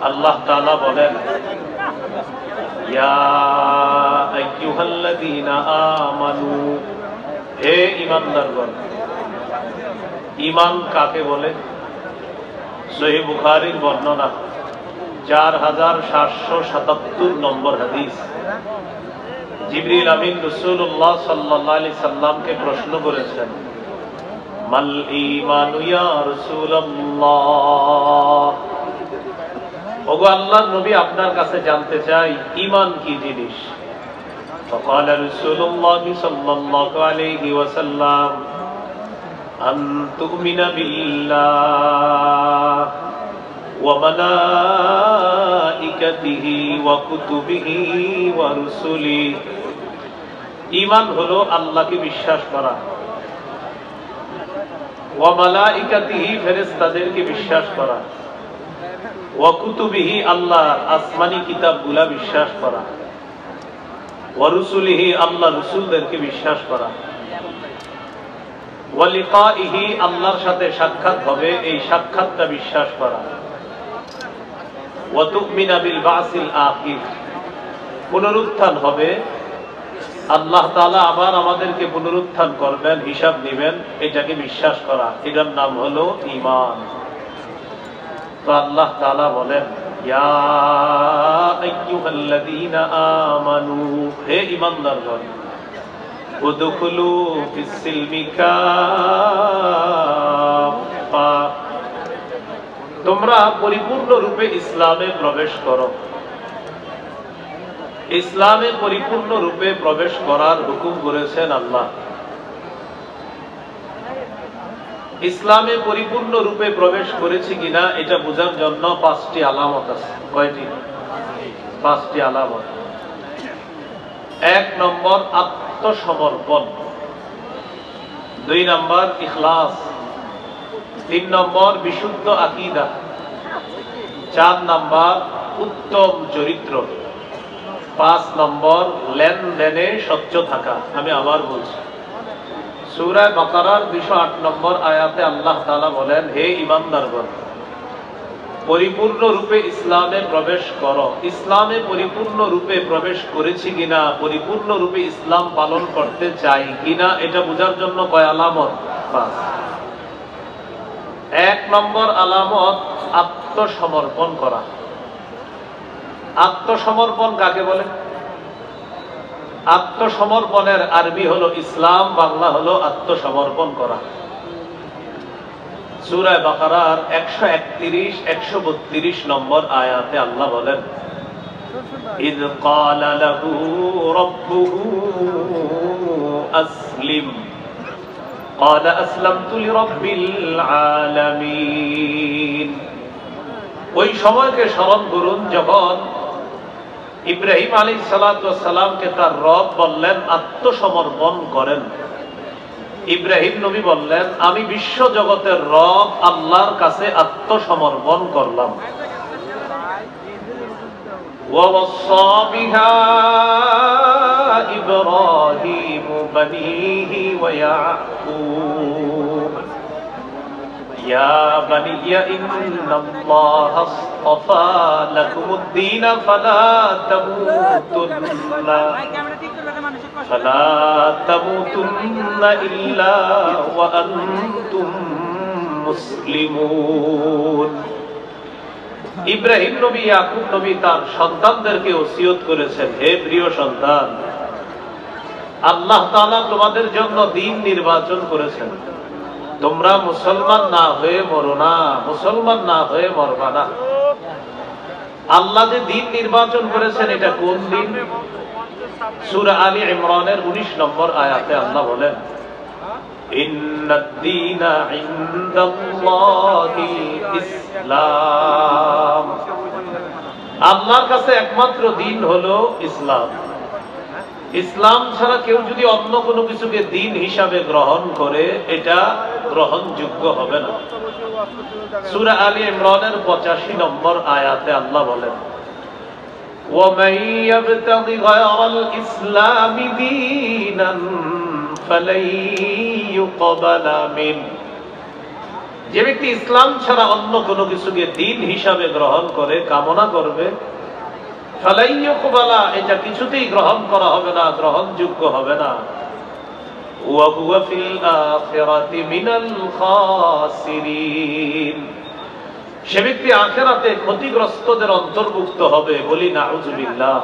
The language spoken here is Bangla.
আল্লাহ তাআলা বলেন, ইয়া আইয়ুহাল্লাযীনা আমানু, হে ঈমানদারগণ। ঈমান কাকে বলে? সহিহ বুখারীর বর্ণনা 4777 নম্বর হাদিস। জিবরিল আমিন রাসূলুল্লাহ সাল্লাল্লাহু আলাইহি সাল্লামকে প্রশ্ন করেছেন, মাল ঈমানু ইয়া রাসূলুল্লাহ, ওগো আল্লাহর নবী, আপনার কাছে জানতে চাই ঈমান কি জিনিস। فقال رسول الله صلى الله عليه وسلم أن تؤمن بالله وملائكته وكتبه ورسله। ঈমান হলো আল্লাহকে বিশ্বাস করা, ওয়া মালাইকাতিহি, ফেরেশতাদেরকে বিশ্বাস করা, ওয়া কুতুবিহি, আল্লাহর আসমানি কিতাবগুলা বিশ্বাস করা, ওয়া রুসুলিহি, আল্লাহর রাসূলদেরকে বিশ্বাস করা, ওয়া লিকাইহি, আল্লাহর সাথে সাক্ষাৎ হবে, এই সাক্ষাৎটা বিশ্বাস করা, ওয়া তুমিনা বিল বাসিল আখির, পুনরুত্থান হবে, আল্লাহ তাআলা আবার আমাদেরকে পুনরুত্থান করবেন, হিসাব নেবেন, এটাকে বিশ্বাস করা, এটার নাম হলো ঈমান। তো আল্লাহ তাআলা বলেন, ইয়া আইয়ুহাল্লাযীনা আমানু, হে ঈমানদারগণ, উদখুলু ফিস সিলমি কাফা, তোমরা পরিপূর্ণ রূপে ইসলামে প্রবেশ করো। ইসলামে পরিপূর্ণ রূপে প্রবেশ করার হুকুম করেছেন আল্লাহ। ইসলামে পরিপূর্ণ রূপে প্রবেশ করেছি কিনা এটা বোঝার জন্য 5টি আলামত আছে। কয়টি? 5টি আলামত। 1 নম্বর আত্মসমর্পণ, 2 নম্বর ইখলাস, 3 নম্বর বিশুদ্ধ আকীদা, 4 নম্বর উত্তম চরিত্র, 5 নম্বর লেনদেনে স্বচ্ছ থাকা। আমি আবার বলছি, সূরা বাকারার 208 নম্বর আয়াতে আল্লাহ তাআলা বলেন, হে ঈমানদারগণ, পরিপূর্ণ রূপে ইসলামে প্রবেশ করো। ইসলামে পরিপূর্ণ রূপে প্রবেশ করেছি কিনা, পরিপূর্ণ রূপে ইসলাম পালন করতে চাই কিনা, এটা বোঝার জন্য কয় আলামত? 5। 1 নম্বর আলামত আত্মসমর্পণ করা। আত্মসমর্পণ কাকে বলে? আত্মসমর্পণের আরবি হলো ইসলাম, বাংলা হলো আত্মসমর্পণ করা। সূরা বাকারার 131, 132 নম্বর আয়াতে আল্লাহ বলেন, ইয ক্বালা লাহু রাব্বুহু আসলিম ক্বালা আসলামতু লিরাব্বিল আলামিন। ওই সময়কে স্মরণ করুন যখন ইব্রাহিম আলাইহিস সালাতু ওয়াস সালামকে তার রব বললেন আত্মসমর্পণ করেন। ইব্রাহিম নবী বললেন, আমি বিশ্ব জগতের রব আল্লাহর কাছে আত্মসমর্পণ করলাম। ওয়াওয়াসসা বিহা ইব্রাহিম বানিহি ওয়া ইয়াকুব ইয়া বানিয়া ইন্নাল্লাহা আসতাফা লাকুমুদ-দীন ফালা তামুতুন্না ইল্লা ওয়া আনতুম মুসলিমুন। ইব্রাহিম নবী, ইয়াকুব নবী তার সন্তানদেরকে ওসিয়ত করেছেন, হে প্রিয় সন্তান, আল্লাহ তাআলা তোমাদের জন্য দ্বীন নির্বাচন করেছেন, তোমরা মুসলমান না হয়ে মরো না, মুসলমান না হয়ে মরবা না। আল্লাহ যে দ্বীন নির্বাচন করেছেন, এটা কোন দ্বীন? সূরা আলী ইমরানের 19 নম্বর আয়াতে আল্লাহ বলেন, ইন্নাদ-দীনা ইনদাল্লাহিল ইসলাম, আল্লাহর কাছে একমাত্র দ্বীন হলো ইসলাম। ইসলাম ছাড়া কেউ যদি অন্য কোনো কিছুকে দ্বীন হিসাবে গ্রহণ করে, এটা গ্রহণযোগ্য হবে না। সূরা আলী ইমরানের 85 নম্বর আয়াতে আল্লাহ বলেন, وَمَن يَبْتَغِ غَيْرَ الْإِسْلَامِ دِينًا فَلَن يُقْبَلَ مِنْهُ যে ব্যক্তি ইসলাম ছাড়া অন্য কোনো কিছুকে দিন হিসাবে গ্রহণ করে, কামনা করবে, ফালাইয়ুকবালা, এটা কিছুতেই গ্রহণ করা হবে না, গ্রহণযোগ্য হবে না। ওয়া হুয়া ফিল আখিরাতি মিনাল খাসিরিন, সে ব্যক্তি আখিরাতে ক্ষতিগ্রস্তদের অন্তর্ভুক্ত হবে। বলি নাউযুবিল্লাহ।